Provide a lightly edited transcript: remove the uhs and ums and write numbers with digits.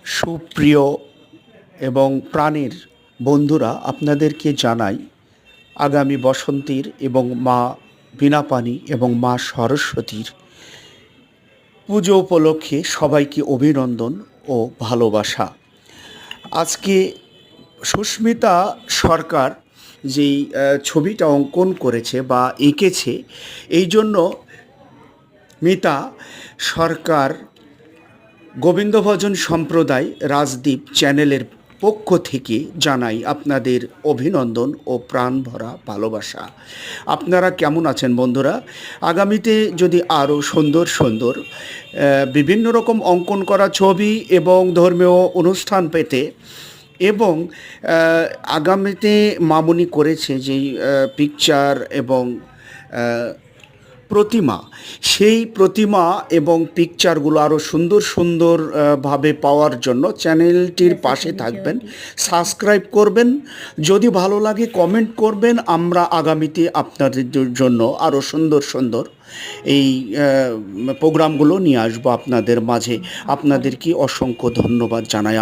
সুপ্রিয় এবং প্রাণের বন্ধুরা, আপনাদেরকে জানাই আগামী বসন্তের এবং মা বীণাপাণি এবং মা সরস্বতীর পুজো উপলক্ষে সবাইকে অভিনন্দন ও ভালোবাসা। আজকে সুস্মিতা সরকার যেই ছবিটা অঙ্কন করেছে বা এঁকেছে, এই জন্য মিতা সরকার গোবিন্দভজন সম্প্রদায় রাজদীপ চ্যানেলের পক্ষ থেকে জানাই আপনাদের অভিনন্দন ও প্রাণ ভরা ভালোবাসা। আপনারা কেমন আছেন বন্ধুরা? আগামীতে যদি আরও সুন্দর সুন্দর বিভিন্ন রকম অঙ্কন করা ছবি এবং ধর্মীয় অনুষ্ঠান পেতে এবং আগামীতে মামুনি করেছে যেই পিকচার এবং প্রতিমা, সেই প্রতিমা এবং পিকচারগুলো আরও সুন্দর সুন্দর ভাবে পাওয়ার জন্য চ্যানেলটির পাশে থাকবেন, সাবস্ক্রাইব করবেন, যদি ভালো লাগে কমেন্ট করবেন। আমরা আগামীতে আপনাদের জন্য আরও সুন্দর সুন্দর এই প্রোগ্রামগুলো নিয়ে আসবো আপনাদের মাঝে। আপনাদেরকে অসংখ্য ধন্যবাদ জানাই।